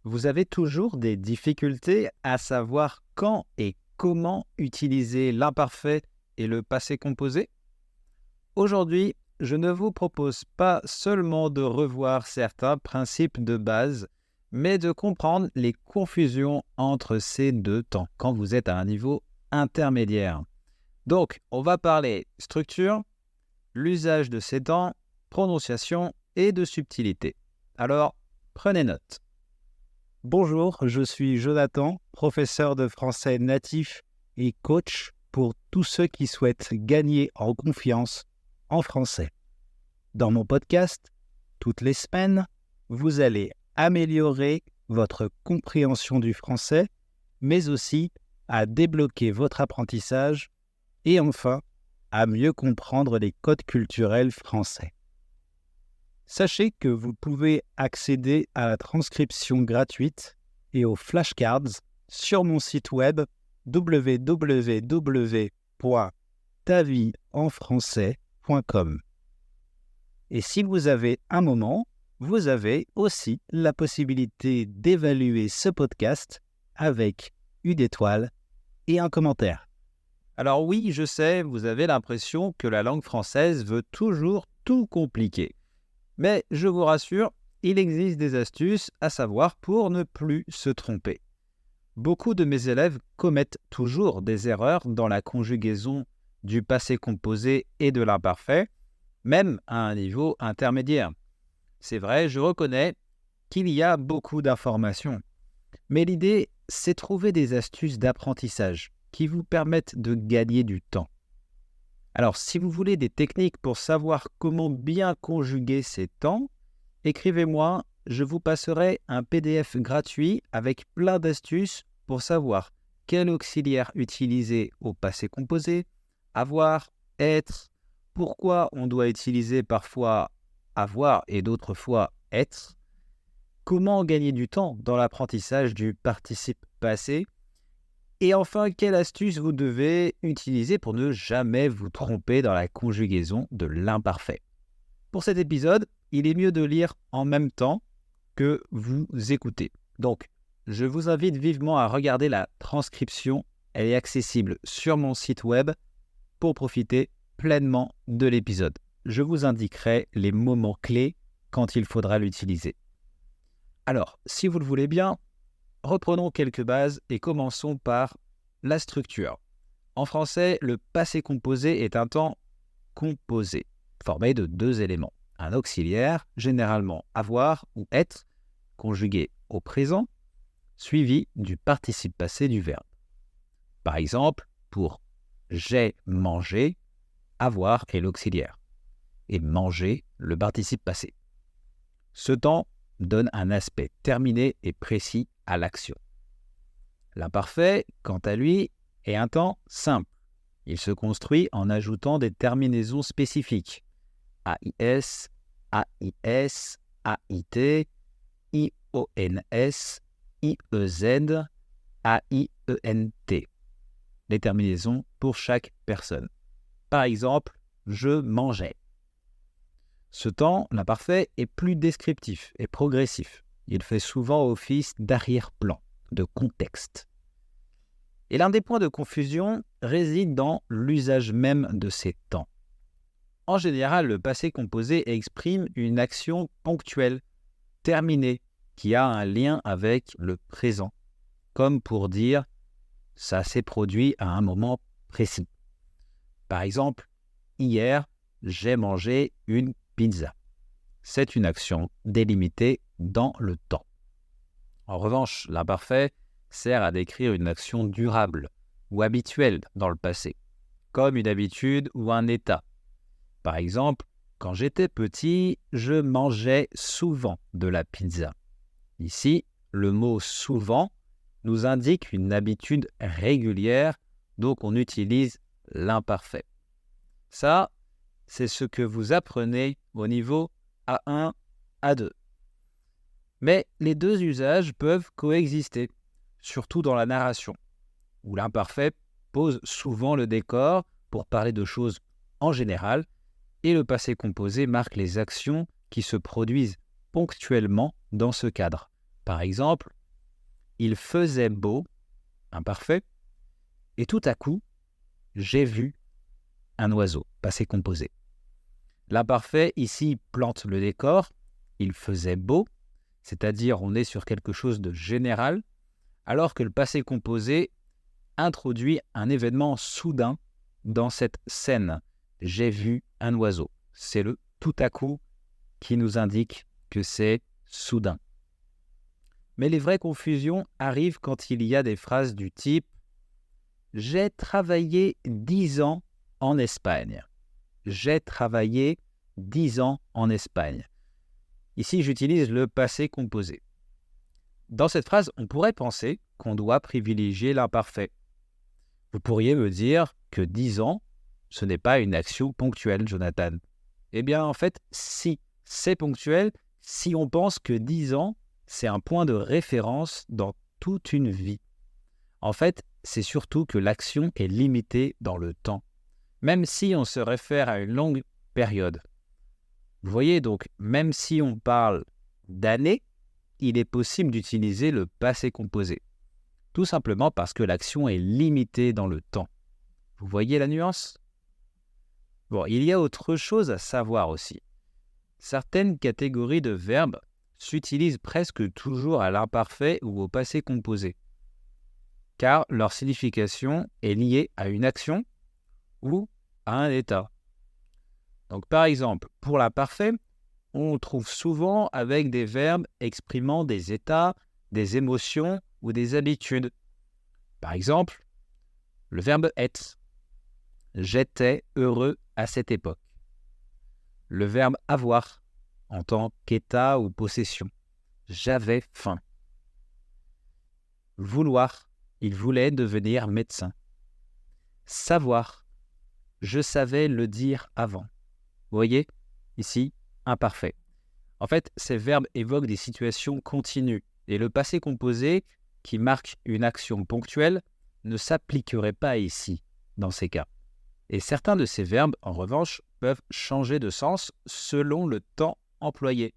Vous avez toujours des difficultés à savoir quand et comment utiliser l'imparfait et le passé composé? Aujourd'hui, je ne vous propose pas seulement de revoir certains principes de base, mais de comprendre les confusions entre ces deux temps quand vous êtes à un niveau intermédiaire. Donc, on va parler structure, l'usage de ces temps, prononciation et de subtilité. Alors, prenez note. Bonjour, je suis Jonathan, professeur de français natif et coach pour tous ceux qui souhaitent gagner en confiance en français. Dans mon podcast, toutes les semaines, vous allez améliorer votre compréhension du français, mais aussi à débloquer votre apprentissage et enfin à mieux comprendre les codes culturels français. Sachez que vous pouvez accéder à la transcription gratuite et aux flashcards sur mon site web www.tavieenfrançais.com. Et si vous avez un moment, vous avez aussi la possibilité d'évaluer ce podcast avec une étoile et un commentaire. Alors oui, je sais, vous avez l'impression que la langue française veut toujours tout compliquer. Mais je vous rassure, il existe des astuces à savoir pour ne plus se tromper. Beaucoup de mes élèves commettent toujours des erreurs dans la conjugaison du passé composé et de l'imparfait, même à un niveau intermédiaire. C'est vrai, je reconnais qu'il y a beaucoup d'informations. Mais l'idée, c'est trouver des astuces d'apprentissage qui vous permettent de gagner du temps. Alors, si vous voulez des techniques pour savoir comment bien conjuguer ces temps, écrivez-moi, je vous passerai un PDF gratuit avec plein d'astuces pour savoir quel auxiliaire utiliser au passé composé, avoir, être, pourquoi on doit utiliser parfois avoir et d'autres fois être, comment gagner du temps dans l'apprentissage du participe passé, et enfin, quelle astuce vous devez utiliser pour ne jamais vous tromper dans la conjugaison de l'imparfait. Pour cet épisode, il est mieux de lire en même temps que vous écoutez. Donc, je vous invite vivement à regarder la transcription. Elle est accessible sur mon site web pour profiter pleinement de l'épisode. Je vous indiquerai les moments clés quand il faudra l'utiliser. Alors, si vous le voulez bien, reprenons quelques bases et commençons par la structure. En français, le passé composé est un temps composé, formé de deux éléments. Un auxiliaire, généralement avoir ou être, conjugué au présent, suivi du participe passé du verbe. Par exemple, pour j'ai mangé, avoir est l'auxiliaire et manger le participe passé. Ce temps donne un aspect terminé et précis à l'action. L'imparfait, quant à lui, est un temps simple. Il se construit en ajoutant des terminaisons spécifiques. AIS, AIS, AIT, IONS, IEZ, AIENT. Les terminaisons pour chaque personne. Par exemple, je mangeais. Ce temps, l'imparfait, est plus descriptif et progressif. Il fait souvent office d'arrière-plan, de contexte. Et l'un des points de confusion réside dans l'usage même de ces temps. En général, le passé composé exprime une action ponctuelle, terminée, qui a un lien avec le présent, comme pour dire « ça s'est produit à un moment précis ». Par exemple, hier, j'ai mangé une pizza. C'est une action délimitée dans le temps. En revanche, l'imparfait sert à décrire une action durable ou habituelle dans le passé, comme une habitude ou un état. Par exemple, quand j'étais petit, je mangeais souvent de la pizza. Ici, le mot « souvent » nous indique une habitude régulière, donc on utilise l'imparfait. Ça, c'est ce que vous apprenez au niveau A1, A2. Mais les deux usages peuvent coexister, surtout dans la narration, où l'imparfait pose souvent le décor pour parler de choses en général, et le passé composé marque les actions qui se produisent ponctuellement dans ce cadre, Par exemple, il faisait beau, imparfait, et tout à coup, j'ai vu un oiseau, passé composé. L'imparfait, ici, plante le décor. Il faisait beau, c'est-à-dire on est sur quelque chose de général, alors que le passé composé introduit un événement soudain dans cette scène. J'ai vu un oiseau. C'est le tout à coup qui nous indique que c'est soudain. Mais les vraies confusions arrivent quand il y a des phrases du type « J'ai travaillé 10 ans en Espagne ». J'ai travaillé 10 ans en Espagne. Ici, j'utilise le passé composé. Dans cette phrase, on pourrait penser qu'on doit privilégier l'imparfait. Vous pourriez me dire que 10 ans, ce n'est pas une action ponctuelle, Jonathan. Eh bien, en fait, si, c'est ponctuel, si on pense que 10 ans, c'est un point de référence dans toute une vie. En fait, c'est surtout que l'action est limitée dans le temps, même si on se réfère à une longue période. Vous voyez donc, même si on parle d'années, il est possible d'utiliser le passé composé, tout simplement parce que l'action est limitée dans le temps. Vous voyez la nuance ? Bon, il y a autre chose à savoir aussi. Certaines catégories de verbes s'utilisent presque toujours à l'imparfait ou au passé composé, car leur signification est liée à une action ou à un état. Donc par exemple, pour l'imparfait, on trouve souvent avec des verbes exprimant des états, des émotions ou des habitudes. Par exemple, le verbe être. J'étais heureux à cette époque. Le verbe avoir en tant qu'état ou possession. J'avais faim. Vouloir. Il voulait devenir médecin. Savoir. Je savais le dire avant. Vous voyez, ici, imparfait. En fait, ces verbes évoquent des situations continues et le passé composé, qui marque une action ponctuelle, ne s'appliquerait pas ici, dans ces cas. Et certains de ces verbes, en revanche, peuvent changer de sens selon le temps employé.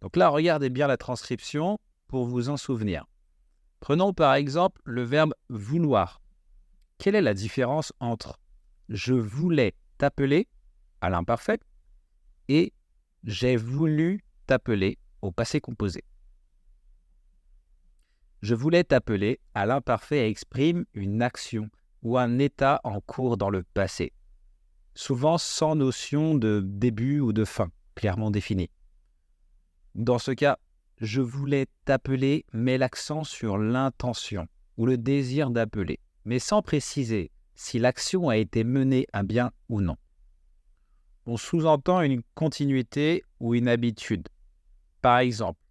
Donc là, regardez bien la transcription pour vous en souvenir. Prenons par exemple le verbe « vouloir ». Quelle est la différence entre « je voulais t'appeler » à l'imparfait et « j'ai voulu t'appeler » au passé composé. Je voulais t'appeler à l'imparfait exprime une action ou un état en cours dans le passé, souvent sans notion de début ou de fin clairement définie. Dans ce cas, je voulais t'appeler met l'accent sur l'intention ou le désir d'appeler, mais sans préciser si l'action a été menée à bien ou non. On sous-entend une continuité ou une habitude. Par exemple,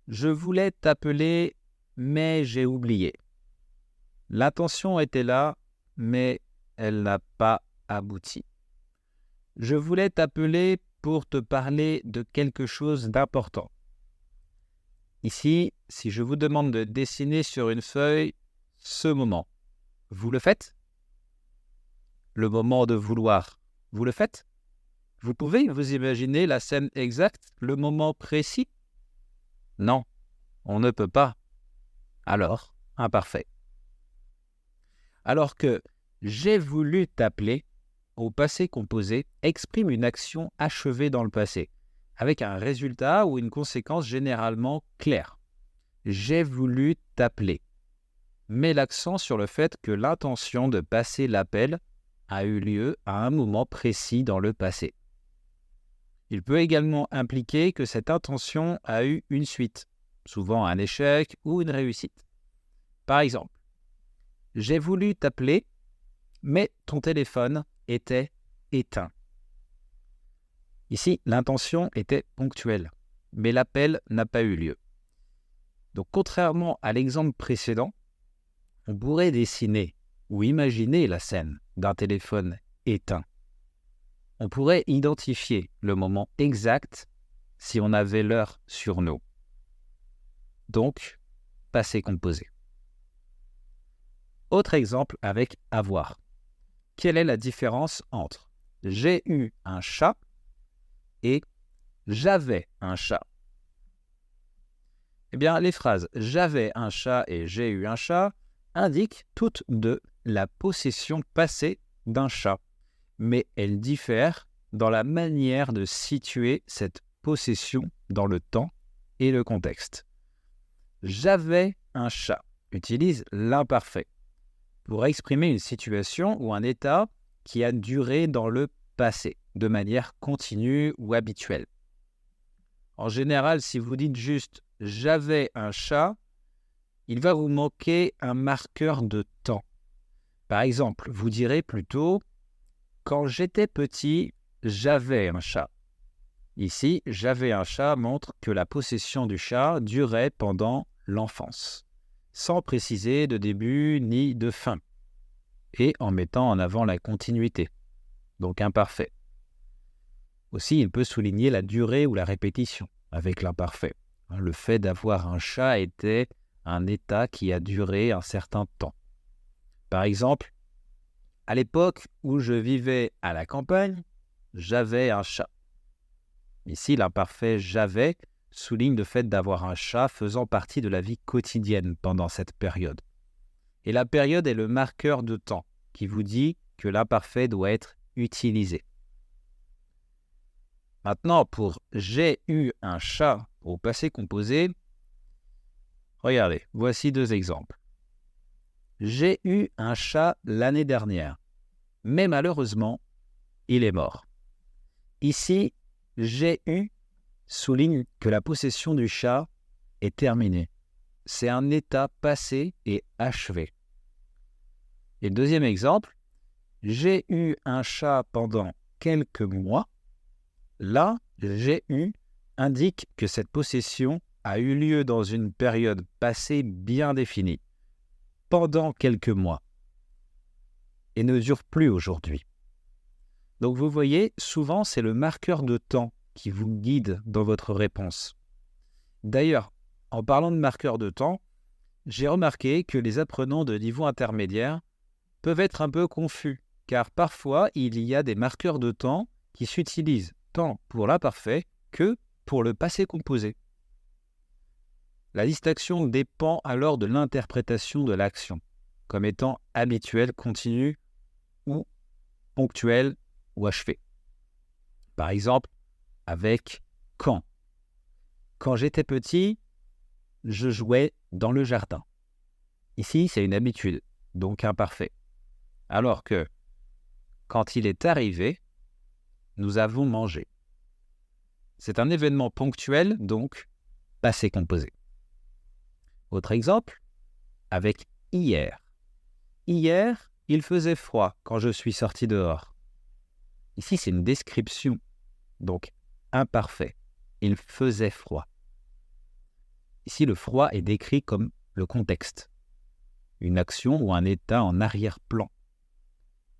je voulais t'appeler, mais j'ai oublié. L'intention était là, mais elle n'a pas abouti. Je voulais t'appeler pour te parler de quelque chose d'important. Ici, si je vous demande de dessiner sur une feuille ce moment, vous le faites ? Le moment de vouloir, vous le faites ? Vous pouvez vous imaginer la scène exacte, le moment précis ? Non, on ne peut pas. Alors, imparfait. Alors que « j'ai voulu t'appeler » au passé composé exprime une action achevée dans le passé, avec un résultat ou une conséquence généralement claire. J'ai voulu t'appeler. Met l'accent sur le fait que l'intention de passer l'appel a eu lieu à un moment précis dans le passé. Il peut également impliquer que cette intention a eu une suite, souvent un échec ou une réussite. Par exemple, j'ai voulu t'appeler, mais ton téléphone était éteint. Ici, l'intention était ponctuelle, mais l'appel n'a pas eu lieu. Donc, contrairement à l'exemple précédent, on pourrait dessiner ou imaginer la scène d'un téléphone éteint. On pourrait identifier le moment exact si on avait l'heure sur nous. Donc, passé composé. Autre exemple avec avoir. Quelle est la différence entre « j'ai eu un chat » et « j'avais un chat » ? Eh bien, les phrases « j'avais un chat » et « j'ai eu un chat » indiquent toutes deux la possession passée d'un chat, mais elles diffèrent dans la manière de situer cette possession dans le temps et le contexte. « J'avais un chat » utilise l'imparfait pour exprimer une situation ou un état qui a duré dans le passé, de manière continue ou habituelle. En général, si vous dites juste « j'avais un chat », il va vous manquer un marqueur de temps. Par exemple, vous direz plutôt « quand j'étais petit, j'avais un chat ». Ici, « j'avais un chat » montre que la possession du chat durait pendant l'enfance, sans préciser de début ni de fin, et en mettant en avant la continuité, donc imparfait. Aussi, il peut souligner la durée ou la répétition avec l'imparfait. Le fait d'avoir un chat était un état qui a duré un certain temps. Par exemple, à l'époque où je vivais à la campagne, j'avais un chat. Ici, l'imparfait « j'avais » souligne le fait d'avoir un chat faisant partie de la vie quotidienne pendant cette période. Et la période est le marqueur de temps qui vous dit que l'imparfait doit être utilisé. Maintenant, pour « j'ai eu un chat » au passé composé, regardez, voici deux exemples. J'ai eu un chat l'année dernière, mais malheureusement, il est mort. Ici, j'ai eu souligne que la possession du chat est terminée. C'est un état passé et achevé. Et le deuxième exemple, j'ai eu un chat pendant quelques mois. Là, j'ai eu indique que cette possession a eu lieu dans une période passée bien définie, pendant quelques mois, et ne dure plus aujourd'hui. Donc vous voyez, souvent c'est le marqueur de temps qui vous guide dans votre réponse. D'ailleurs, en parlant de marqueur de temps, j'ai remarqué que les apprenants de niveau intermédiaire peuvent être un peu confus, car parfois il y a des marqueurs de temps qui s'utilisent tant pour l'imparfait que pour le passé composé. La distinction dépend alors de l'interprétation de l'action, comme étant habituelle, continue ou ponctuelle ou achevée. Par exemple, avec « quand ». Quand j'étais petit, je jouais dans le jardin. Ici, c'est une habitude, donc imparfait. Alors que quand il est arrivé, nous avons mangé. C'est un événement ponctuel, donc passé composé. Autre exemple, avec hier. Hier, il faisait froid quand je suis sorti dehors. Ici, c'est une description, donc imparfait. Il faisait froid. Ici, le froid est décrit comme le contexte, une action ou un état en arrière-plan.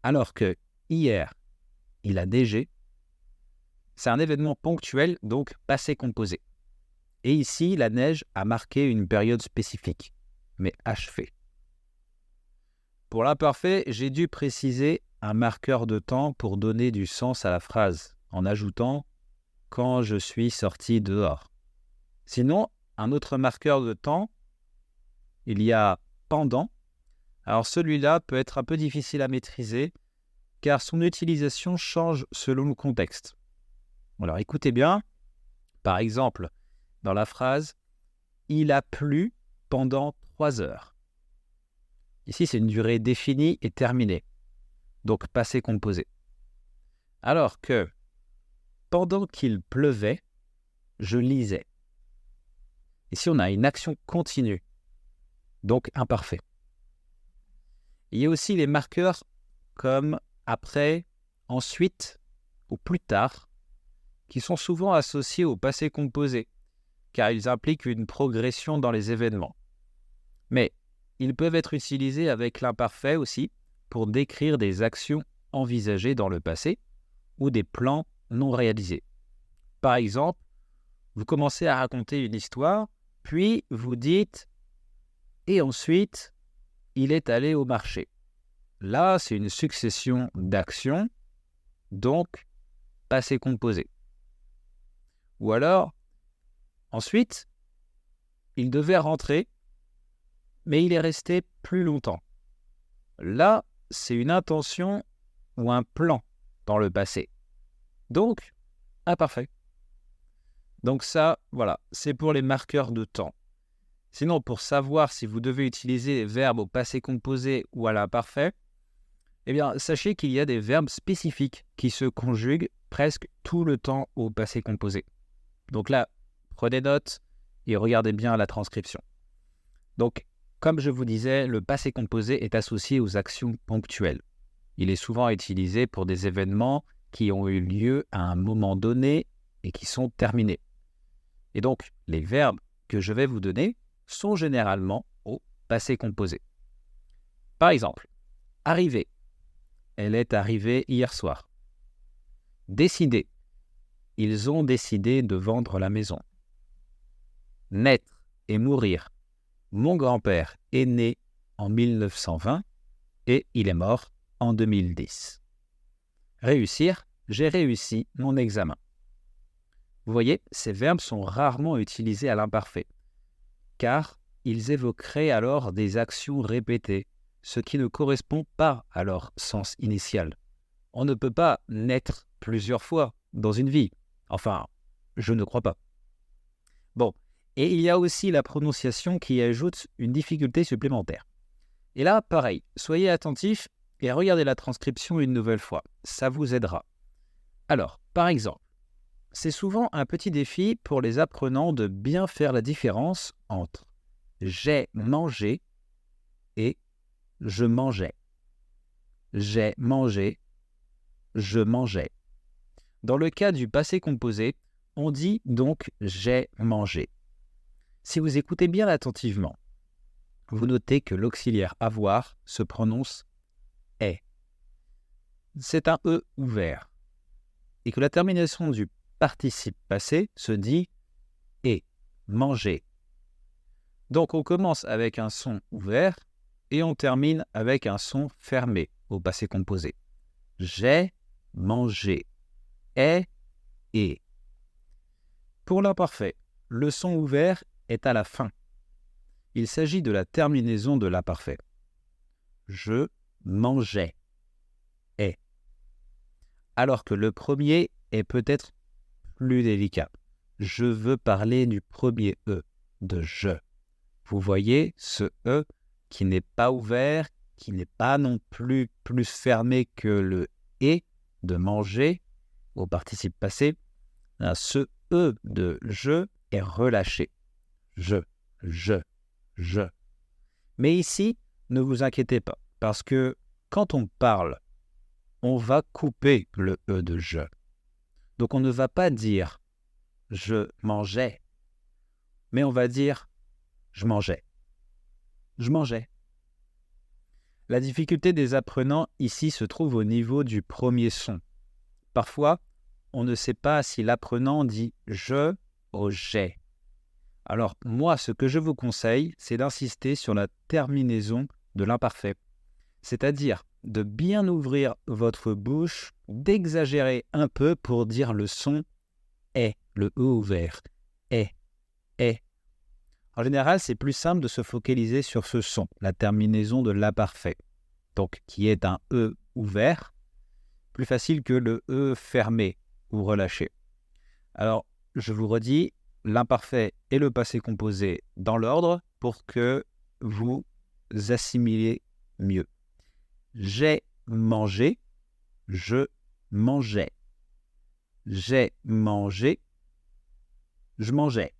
Alors que hier, il a neigé, c'est un événement ponctuel, donc passé composé. Et ici, la neige a marqué une période spécifique, mais achevée. Pour l'imparfait, j'ai dû préciser un marqueur de temps pour donner du sens à la phrase, en ajoutant « quand je suis sorti dehors ». Sinon, un autre marqueur de temps, il y a « pendant ». Alors celui-là peut être un peu difficile à maîtriser, car son utilisation change selon le contexte. Alors écoutez bien, par exemple, dans la phrase « il a plu pendant 3 heures ». Ici, c'est une durée définie et terminée, donc passé composé. Alors que pendant qu'il pleuvait, je lisais. Ici, on a une action continue, donc imparfait. Il y a aussi les marqueurs comme après, ensuite ou plus tard, qui sont souvent associés au passé composé, car ils impliquent une progression dans les événements. Mais ils peuvent être utilisés avec l'imparfait aussi pour décrire des actions envisagées dans le passé ou des plans non réalisés. Par exemple, vous commencez à raconter une histoire, puis vous dites « et ensuite, il est allé au marché ». Là, c'est une succession d'actions, donc passé composé. Ou alors, ensuite, il devait rentrer, mais il est resté plus longtemps. Là, c'est une intention ou un plan dans le passé. Donc, imparfait. Donc ça, voilà, c'est pour les marqueurs de temps. Sinon, pour savoir si vous devez utiliser les verbes au passé composé ou à l'imparfait, eh bien, sachez qu'il y a des verbes spécifiques qui se conjuguent presque tout le temps au passé composé. Donc là, prenez note et regardez bien la transcription. Donc, comme je vous disais, le passé composé est associé aux actions ponctuelles. Il est souvent utilisé pour des événements qui ont eu lieu à un moment donné et qui sont terminés. Et donc, les verbes que je vais vous donner sont généralement au passé composé. Par exemple, arriver. Elle est arrivée hier soir. Décider. Ils ont décidé de vendre la maison. Naître et mourir. Mon grand-père est né en 1920 et il est mort en 2010. Réussir. J'ai réussi mon examen. Vous voyez, ces verbes sont rarement utilisés à l'imparfait, car ils évoqueraient alors des actions répétées, ce qui ne correspond pas à leur sens initial. On ne peut pas naître plusieurs fois dans une vie. Enfin, je ne crois pas. Bon, et il y a aussi la prononciation qui ajoute une difficulté supplémentaire. Et là, pareil, soyez attentifs et regardez la transcription une nouvelle fois. Ça vous aidera. Alors, par exemple, c'est souvent un petit défi pour les apprenants de bien faire la différence entre « j'ai mangé » et « je mangeais ». J'ai mangé, je mangeais. Dans le cas du passé composé, on dit donc « j'ai mangé ». Si vous écoutez bien attentivement, vous notez que l'auxiliaire avoir se prononce « est ». C'est un « e » ouvert. Et que la terminaison du participe passé se dit « et », manger. Donc on commence avec un son ouvert et on termine avec un son fermé au passé composé. J'ai mangé, est et. Pour l'imparfait, le son ouvert est à la fin. Il s'agit de la terminaison de l'imparfait. Je mangeais, est. Alors que le premier est peut-être plus délicat. Je veux parler du premier E, de je. Vous voyez ce E qui n'est pas ouvert, qui n'est pas non plus fermé que le et de manger au participe passé. Ce E de je est relâché. Je. Mais ici, ne vous inquiétez pas, parce que quand on parle, on va couper le E de je. Donc on ne va pas dire « je mangeais », mais on va dire « je mangeais ». Je mangeais. La difficulté des apprenants ici se trouve au niveau du premier son. Parfois, on ne sait pas si l'apprenant dit « je » ou « j'ai ». Alors moi, ce que je vous conseille, c'est d'insister sur la terminaison de l'imparfait, c'est-à-dire de bien ouvrir votre bouche, d'exagérer un peu pour dire le son « est », le « e » ouvert, « est ». En général, c'est plus simple de se focaliser sur ce son, la terminaison de l'imparfait, donc qui est un « e » ouvert, plus facile que le « e » fermé ou relâché. Alors, je vous redis, l'imparfait et le passé composé dans l'ordre pour que vous assimiliez mieux. J'ai mangé, je mangeais. J'ai mangé, je mangeais.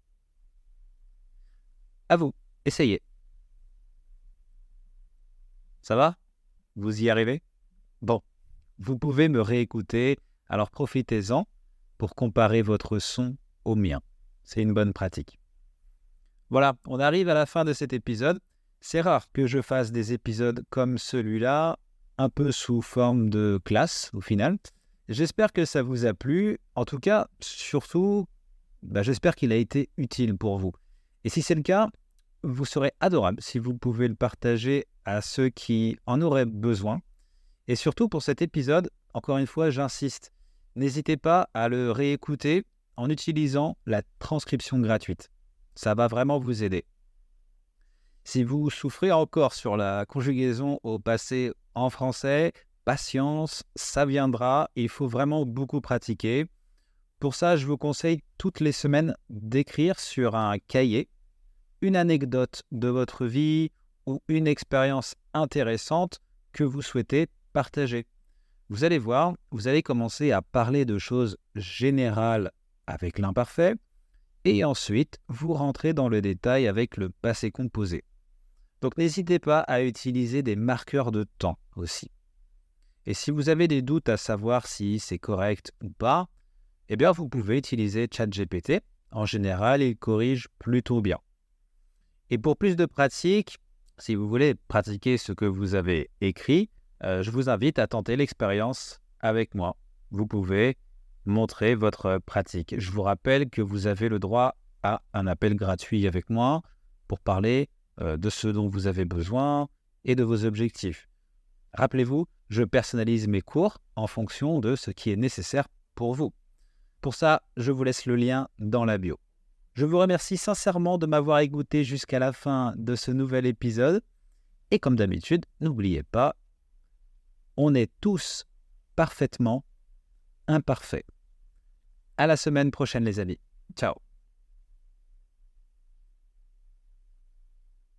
À vous, essayez. Ça va? Vous y arrivez? Bon, vous pouvez me réécouter, alors profitez-en pour comparer votre son au mien. C'est une bonne pratique. Voilà, on arrive à la fin de cet épisode. C'est rare que je fasse des épisodes comme celui-là, un peu sous forme de classe au final. J'espère que ça vous a plu. En tout cas, surtout, j'espère qu'il a été utile pour vous. Et si c'est le cas, vous serez adorable si vous pouvez le partager à ceux qui en auraient besoin. Et surtout pour cet épisode, encore une fois, j'insiste, n'hésitez pas à le réécouter en utilisant la transcription gratuite. Ça va vraiment vous aider. Si vous souffrez encore sur la conjugaison au passé en français, patience, ça viendra. Il faut vraiment beaucoup pratiquer. Pour ça, je vous conseille toutes les semaines d'écrire sur un cahier une anecdote de votre vie ou une expérience intéressante que vous souhaitez partager. Vous allez voir, vous allez commencer à parler de choses générales avec l'imparfait et ensuite vous rentrez dans le détail avec le passé composé. Donc n'hésitez pas à utiliser des marqueurs de temps aussi. Et si vous avez des doutes à savoir si c'est correct ou pas, eh bien vous pouvez utiliser ChatGPT. En général, il corrige plutôt bien. Et pour plus de pratique, si vous voulez pratiquer ce que vous avez écrit, je vous invite à tenter l'expérience avec moi. Vous pouvez montrer votre pratique. Je vous rappelle que vous avez le droit à un appel gratuit avec moi pour parler de ce dont vous avez besoin et de vos objectifs. Rappelez-vous, je personnalise mes cours en fonction de ce qui est nécessaire pour vous. Pour ça, je vous laisse le lien dans la bio. Je vous remercie sincèrement de m'avoir écouté jusqu'à la fin de ce nouvel épisode. Et comme d'habitude, n'oubliez pas, on est tous parfaitement imparfaits. À la semaine prochaine les amis. Ciao.